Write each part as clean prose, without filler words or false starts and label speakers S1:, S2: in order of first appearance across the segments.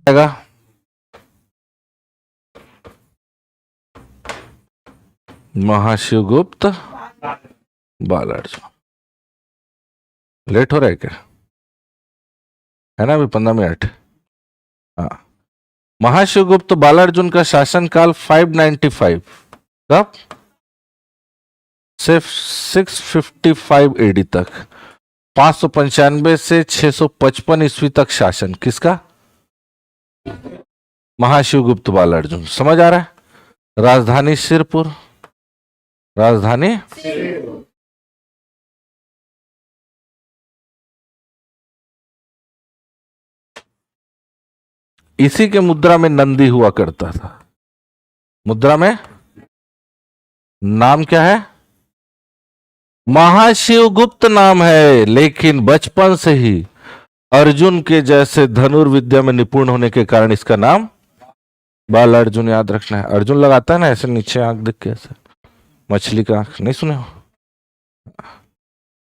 S1: आएगा महाशिवगुप्त बालार्जुन। लेट हो रहा है क्या? है ना, अभी 15 मिनट। हाँ, महाशिवगुप्त बालार्जुन का शासनकाल 595 कब से 655 एडी तक, 595 से 655 ईस्वी तक शासन किसका? महाशिवगुप्त बालार्जुन। समझ आ रहा है? राजधानी सिरपुर, राजधानी इसी के मुद्रा में नंदी हुआ करता था। मुद्रा में नाम क्या है? महाशिवगुप्त नाम है, लेकिन बचपन से ही अर्जुन के जैसे धनुर्विद्या में निपुण होने के कारण इसका नाम बालार्जुन याद रखना है। अर्जुन लगाता है ना ऐसे नीचे आंख दिख के, ऐसे मछली का आंख, नहीं सुने हो?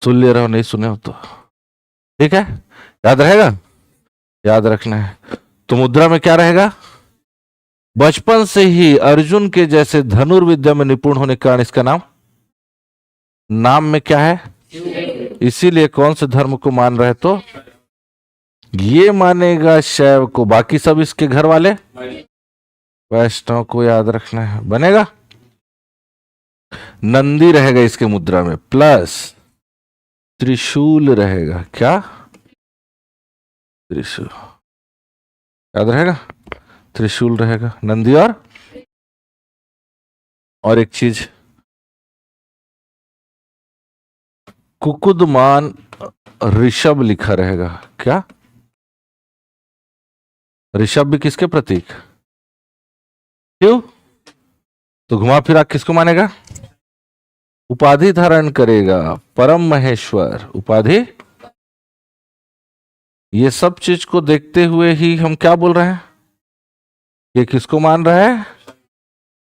S1: सुन ले रहे हो, नहीं सुने हो तो ठीक है, याद रहेगा, याद रखना है। तो मुद्रा में क्या रहेगा? बचपन से ही अर्जुन के जैसे धनुर्विद्या में निपुण होने के कारण इसका नाम, नाम में क्या है? इसीलिए कौन से धर्म को मान रहे? तो ये मानेगा शैव को, बाकी सब इसके घर वाले वैष्णव को याद रखना है। बनेगा? नंदी रहेगा इसके मुद्रा में, प्लस त्रिशूल रहेगा। क्या? त्रिशूल याद रहेगा, त्रिशूल रहेगा, नंदी और एक चीज, कुकुदमान ऋषभ लिखा रहेगा। क्या? ऋषभ भी किसके प्रतीक? क्यों? तो घुमा फिरा किसको मानेगा? उपाधि धारण करेगा, परम महेश्वर उपाधि। ये सब चीज को देखते हुए ही हम क्या बोल रहे हैं? ये किसको मान रहा है?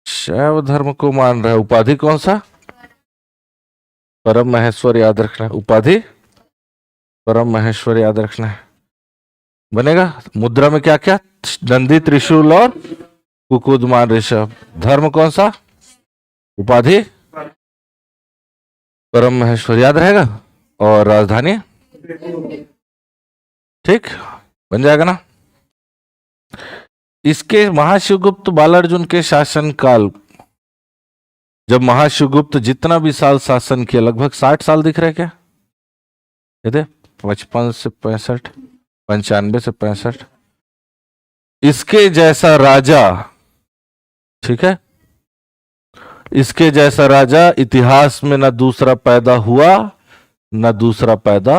S1: शैव धर्म को मान रहा है। उपाधि कौन सा? परम महेश्वर याद रखना है, उपाधि परम महेश्वर याद रखना है। बनेगा? मुद्रा में क्या क्या? नंदी, त्रिशूल और कुकुदमान ऋषभ। धर्म कौन सा? उपाधि परम महेश्वर याद रहेगा, और राजधानी ठीक बन जाएगा ना। इसके महाशिवगुप्त बालार्जुन के शासन काल, जब महाशिवगुप्त जितना भी साल शासन किया, लगभग 60 साल दिख रहे क्या? ये दे 55 से 65, 95 से 65। इसके जैसा राजा, ठीक है, इसके जैसा राजा इतिहास में ना दूसरा पैदा हुआ ना दूसरा पैदा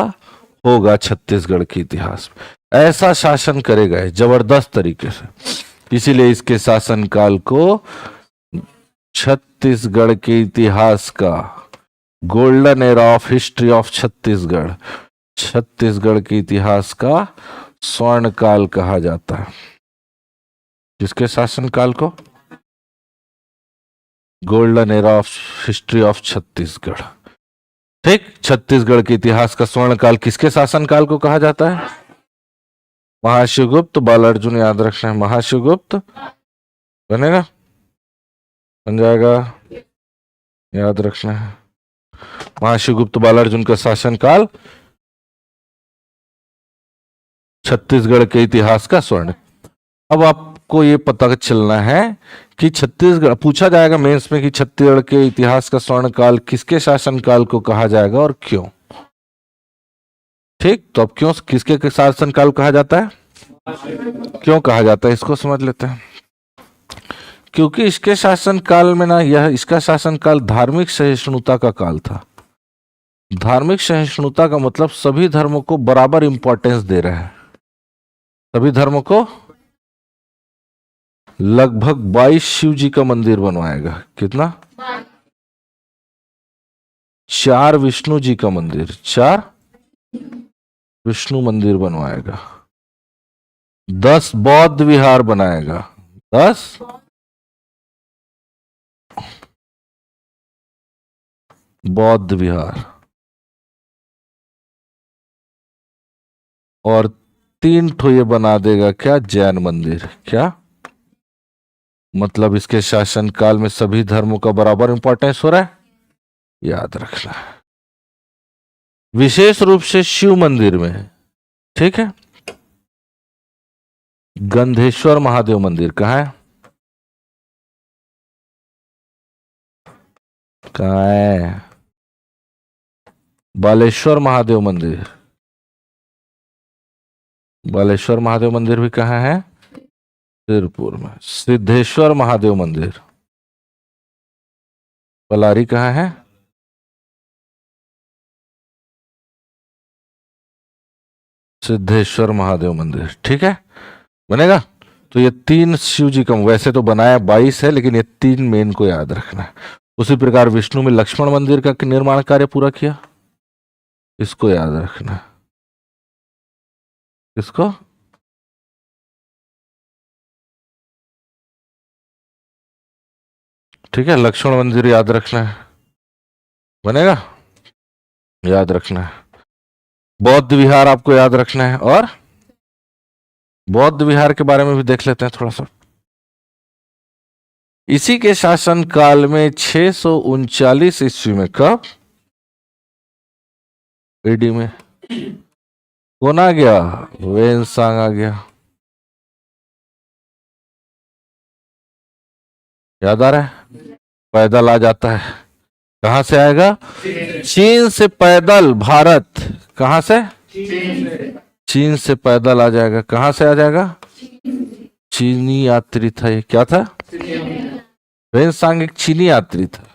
S1: होगा। छत्तीसगढ़ के इतिहास में ऐसा शासन करेगा जबरदस्त तरीके से। इसीलिए इसके शासनकाल को छत्तीसगढ़ के इतिहास का golden era of history of Chhattisgarh, Chhattisgarh के इतिहास का स्वर्ण काल कहा जाता है। जिसके शासनकाल को golden era of history of Chhattisgarh, ठीक। छत्तीसगढ़ के इतिहास का स्वर्ण काल किसके शासनकाल को कहा जाता है? महाशिवगुप्त बालार्जुन याद रखना है। महाशिवगुप्त बनेगा, बन जाएगा, याद रखना है। महाशिवगुप्त बालार्जुन का शासनकाल छत्तीसगढ़ के इतिहास का स्वर्ण। अब आपको ये पता चलना है कि छत्तीसगढ़, पूछा जाएगा मेंस में कि छत्तीसगढ़ के इतिहास का स्वर्ण काल किसके शासनकाल को कहा जाएगा और क्यों, ठीक। तो अब क्यों, किसके शासनकाल कहा जाता है, क्यों कहा जाता है, इसको समझ लेते हैं। क्योंकि इसके शासनकाल में ना, यह इसका शासनकाल धार्मिक सहिष्णुता का काल था। धार्मिक सहिष्णुता का मतलब सभी धर्मों को बराबर इंपॉर्टेंस दे रहा है। सभी धर्मों को, लगभग 22 शिव जी का मंदिर बनवाएगा। कितना? 4 विष्णु जी का मंदिर, 4 विष्णु मंदिर बनवाएगा। 10 बौद्ध विहार बनाएगा, 10 बौद्ध विहार, और 3 ठो ये बना देगा क्या, जैन मंदिर। क्या मतलब इसके शासनकाल में सभी धर्मों का बराबर इंपॉर्टेंस हो रहा है, याद रखना। विशेष रूप से शिव मंदिर में, ठीक है। गंधेश्वर महादेव मंदिर कहाँ है, कहाँ है। बालेश्वर महादेव मंदिर, बालेश्वर महादेव मंदिर भी कहाँ है, सिरपुर में। सिद्धेश्वर महादेव मंदिर, पलारी कहाँ है, सिद्धेश्वर महादेव मंदिर, ठीक है, बनेगा। तो ये 3 शिव जी का, वैसे तो बनाया 22 है, लेकिन ये 3 मेन को याद रखना है। उसी प्रकार विष्णु में लक्ष्मण मंदिर का निर्माण कार्य पूरा किया, इसको याद रखना है। इसको ठीक है, लक्ष्मण मंदिर याद रखना है, बनेगा, याद रखना है। बौद्ध विहार आपको याद रखना है, और बौद्ध विहार के बारे में भी देख लेते हैं थोड़ा सा। इसी के शासन काल में 639 ईस्वी में, कब, एडी में, कौन आ गया, वेनसांग आ गया। याद आ रहा है, पैदल आ जाता है। कहां से आएगा, चीन से पैदल भारत, कहां से, चीन से पैदल आ जाएगा। कहां से आ जाएगा, चीनी यात्री था ये, क्या था, वेनसांग एक चीनी यात्री था।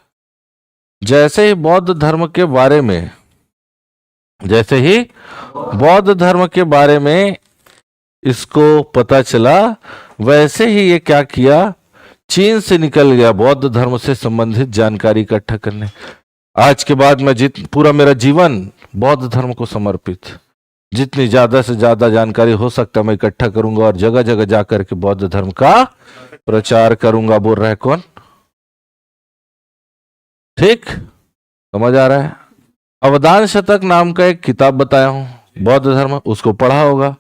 S1: जैसे ही बौद्ध धर्म के बारे में, जैसे ही बौद्ध धर्म के बारे में इसको पता चला, वैसे ही ये क्या किया, चीन से निकल गया बौद्ध धर्म से संबंधित जानकारी इकट्ठा करने। आज के बाद मैं पूरा मेरा जीवन बौद्ध धर्म को समर्पित, जितनी ज्यादा से ज्यादा जानकारी हो सकता मैं इकट्ठा करूंगा और जगह जगह जाकर के बौद्ध धर्म का प्रचार करूंगा। बोल रहा है कौन, ठीक, समझ आ रहा है। अवदान शतक नाम का एक किताब बताया हूं, बौद्ध धर्म, उसको पढ़ा होगा,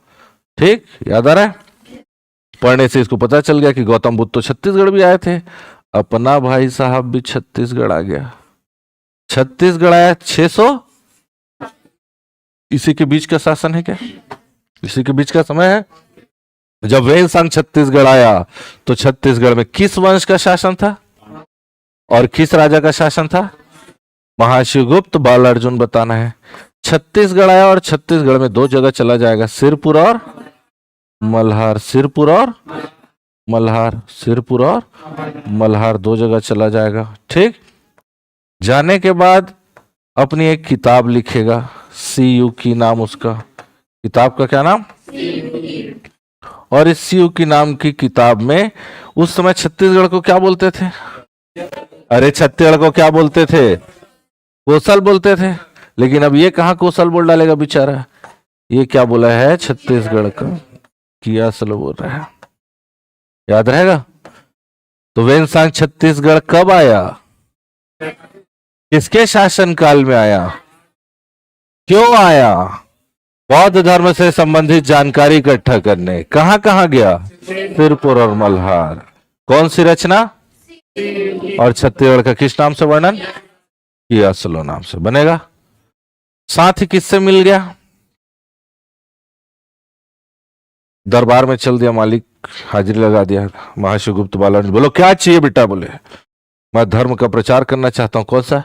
S1: ठीक, याद आ रहा है। पढ़ने से इसको पता चल गया कि गौतम बुद्ध तो छत्तीसगढ़ भी आए थे, अपना भाई साहब भी छत्तीसगढ़ आ गया, छत्तीसगढ़ आया 600, इसी के बीच का शासन है क्या, इसी के बीच का समय है। जब वेनसांग छत्तीसगढ़ आया तो छत्तीसगढ़ में किस वंश का शासन था और किस राजा का शासन था, महाशिवगुप्त, बाल अर्जुन बताना है। छत्तीसगढ़ आया और छत्तीसगढ़ में 2 जगह चला जाएगा, सिरपुर और मल्हार, सिरपुर और मल्हार, सिरपुर और मल्हार 2 जगह चला जाएगा, ठीक। जाने के बाद अपनी एक किताब लिखेगा, सीयू की नाम उसका, किताब का क्या नाम, और इस सीयू की नाम की किताब में उस समय छत्तीसगढ़ को क्या बोलते थे, अरे छत्तीसगढ़ को क्या बोलते थे, कोसल बोलते थे। लेकिन अब ये कहां कोसल बोल डालेगा बेचारा, ये क्या बोला है, छत्तीसगढ़ का किया सलो बोल रहा है, याद रहेगा। तो वेनसांग छत्तीसगढ़ कब आया, किसके शासन काल में आया, क्यों आया, बौद्ध धर्म से संबंधित जानकारी इकट्ठा करने। कहां कहां गया, सिरपुर और मल्हार। कौन सी रचना, और छत्तीसगढ़ का किस नाम से वर्णन किया, सलो नाम से, बनेगा। साथ ही किससे मिल गया, दरबार में चल दिया, मालिक हाजिरी लगा दिया, महाशिवगुप्त बाला ने, बोलो क्या चाहिए बेटा, बोले मैं धर्म का प्रचार करना चाहता हूं, कौन सा,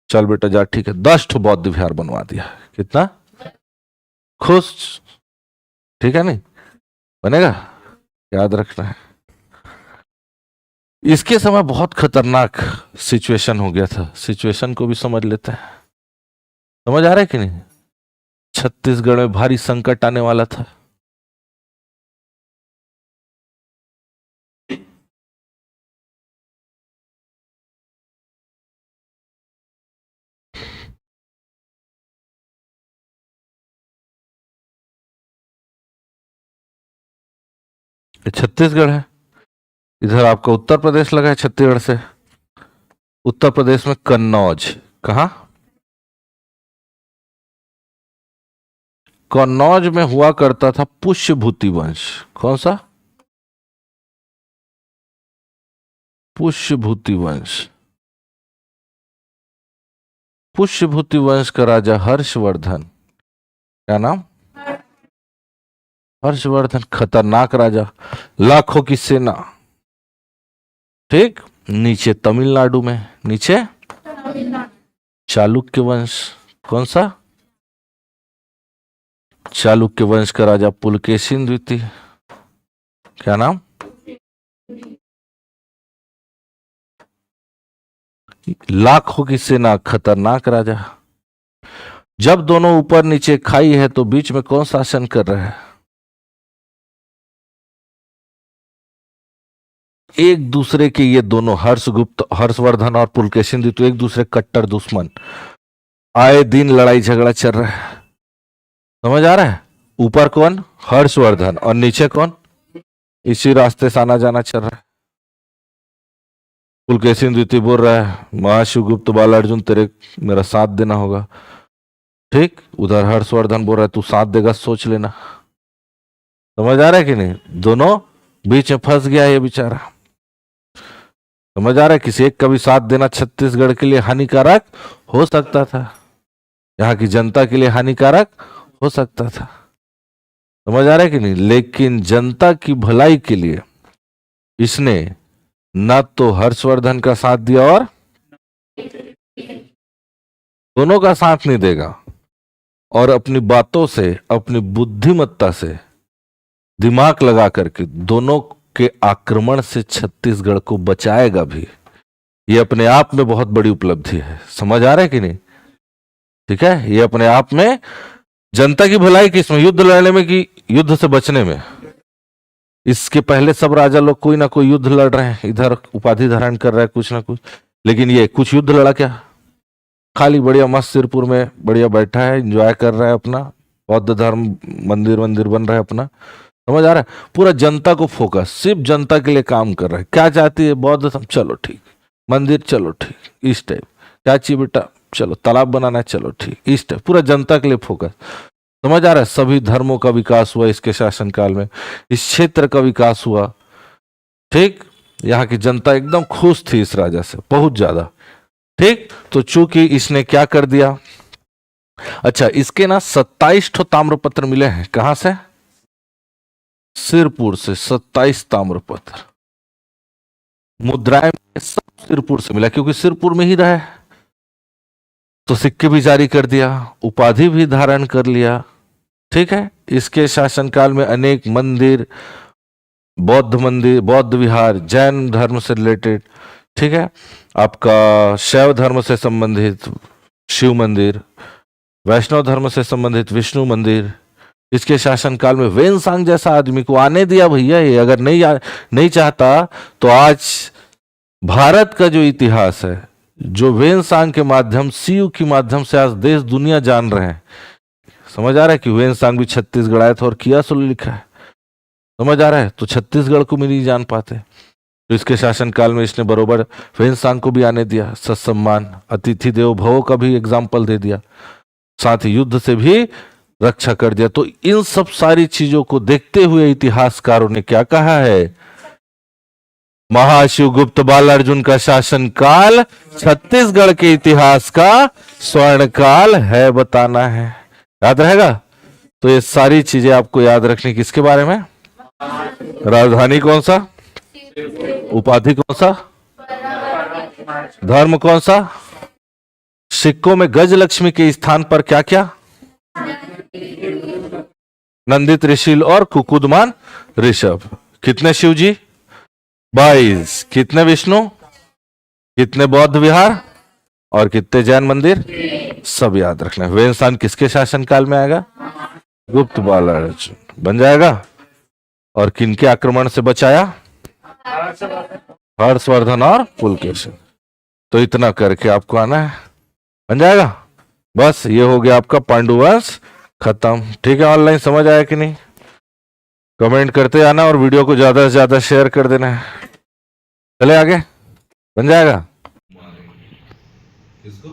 S1: चल बेटा जा, ठीक है, 10 ठो बौद्ध विहार बनवा दिया। कितना खुश, ठीक है, नहीं बनेगा, याद रखना है। इसके समय बहुत खतरनाक सिचुएशन हो गया था, सिचुएशन को भी समझ लेते हैं, समझ आ रहा है कि नहीं। छत्तीसगढ़ में भारी संकट आने वाला था, छत्तीसगढ़ है, इधर आपका उत्तर प्रदेश लगा है छत्तीसगढ़ से। उत्तर प्रदेश में कन्नौज, कहा, कन्नौज में हुआ करता था पुष्यभूति वंश। कौन सा? पुष्यभूति वंश। पुष्यभूति वंश का राजा हर्षवर्धन। क्या नाम? हर्षवर्धन। खतरनाक राजा, लाखों की सेना। ठीक। नीचे तमिलनाडु में, नीचे चालुक्य वंश। कौन सा? चालुक्य वंश का राजा पुलकेशिन द्वितीय। क्या नाम? लाखों की सेना, खतरनाक राजा। जब दोनों ऊपर नीचे खाई है तो बीच में कौन शासन कर रहा है? एक दूसरे के ये दोनों हर्षगुप्त, हर्षवर्धन और पुलकेशिन द्वितीय एक दूसरे कट्टर दुश्मन। आए दिन लड़ाई झगड़ा चल रहा है। समझ आ रहा है? ऊपर कौन? हर्षवर्धन। और नीचे कौन? इसी रास्ते से आना जाना चल रहा है। पुलकेशिन द्वितीय बोल रहा है महाशिवगुप्त बाल अर्जुन तेरे मेरा साथ देना होगा। ठीक। उधर हर्षवर्धन बोल रहा है तू साथ देगा सोच लेना। समझ आ रहा है कि नहीं? दोनों बीच में फंस गया ये बेचारा। समझ आ रहा है? किसी एक का भी साथ देना छत्तीसगढ़ के लिए हानिकारक हो सकता था, यहाँ की जनता के लिए हानिकारक हो सकता था। समझ आ रहा है कि नहीं? लेकिन जनता की भलाई के लिए इसने ना तो हर्षवर्धन का साथ दिया और दोनों का साथ नहीं देगा, और अपनी बातों से, अपनी बुद्धिमत्ता से, दिमाग लगा करके दोनों के आक्रमण से छत्तीसगढ़ को बचाएगा भी। ये अपने आप में बहुत बड़ी उपलब्धि है। समझ आ रहा है कि नहीं? ठीक है। ये अपने आप में जनता की भलाई किसमें? युद्ध लड़ने में कि युद्ध से बचने में? इसके पहले सब राजा लोग कोई ना कोई युद्ध लड़ रहे हैं, इधर उपाधि धारण कर रहे हैं कुछ ना कुछ, लेकिन ये कुछ युद्ध लड़ा क्या? खाली बढ़िया मस्त सिरपुर में बढ़िया बैठा है, एंजॉय कर रहा है अपना, बौद्ध धर्म मंदिर बन रहा है अपना। समझ आ रहा है? पूरा जनता को फोकस, सिर्फ जनता के लिए काम कर रहा है। क्या चाहती है बौद्ध धर्म? चलो ठीक। मंदिर? चलो ठीक। इस टाइप। क्या चाहिए बेटा? चलो तालाब बनाना है, चलो ठीक। इस टाइप पूरा जनता के लिए फोकस। समझ आ रहा है? सभी धर्मों का विकास हुआ इसके शासनकाल में, इस क्षेत्र का विकास हुआ। ठीक। यहाँ की जनता एकदम खुश थी इस राजा से, बहुत ज्यादा। ठीक। तो चूंकि इसने क्या कर दिया, अच्छा इसके ना 27 ठो ताम्रपत्र मिले हैं। कहां से? सिरपुर से 27 ताम्रपत्र। मुद्राएं सब सिरपुर से मिला, क्योंकि सिरपुर में ही रहा। तो सिक्के भी जारी कर दिया, उपाधि भी धारण कर लिया। ठीक है। इसके शासनकाल में अनेक मंदिर, बौद्ध विहार, जैन धर्म से रिलेटेड, ठीक है, आपका शैव धर्म से संबंधित शिव मंदिर, वैष्णव धर्म से संबंधित विष्णु मंदिर, इसके शासनकाल में वेनसांग जैसा आदमी को आने दिया भैया। ये अगर नहीं चाहता तो आज भारत का जो इतिहास है, जो वेनसांग के माध्यम, सीयू के माध्यम से आज देश दुनिया जान रहे हैं। समझ आ रहा है कि वेनसांग भी छत्तीसगढ़ आए थे और किया सुल लिखा है। समझ आ रहा है? तो छत्तीसगढ़ को भी नहीं जान पाते। तो इसके शासनकाल में इसने बरोबर वेनसांग को भी आने दिया, सत्सम्मान, अतिथि देवो भव का भी एग्जाम्पल दे दिया, साथ ही युद्ध से भी रक्षा कर दिया। तो इन सब सारी चीजों को देखते हुए इतिहासकारों ने क्या कहा है? महाशिवगुप्त बाल अर्जुन का शासनकाल छत्तीसगढ़ के इतिहास का स्वर्ण काल है, बताना है। याद रहेगा? तो ये सारी चीजें आपको याद रखनी। किसके बारे में? राजधानी कौन सा? उपाधि कौन सा? धर्म कौन सा? सिक्कों में गजलक्ष्मी के स्थान पर क्या क्या? नंदी, त्रिशूल और कुकुदमान ऋषभ। कितने शिव जी? 22। कितने विष्णु? कितने बौद्ध विहार? और कितने जैन मंदिर? सब याद रखना है। वेनसांग किसके शासनकाल में आएगा? गुप्त बाल अर्जुन बन जाएगा। और किनके आक्रमण से बचाया? हर्षवर्धन और पुलकेशिन। तो इतना करके आपको आना है, बन जाएगा। बस ये हो गया आपका पांडुवंश खत्म। ठीक है। ऑनलाइन समझ आया कि नहीं? कमेंट करते आना और वीडियो को ज्यादा से ज्यादा शेयर कर देना है। चले आगे, बन जाएगा। किसको?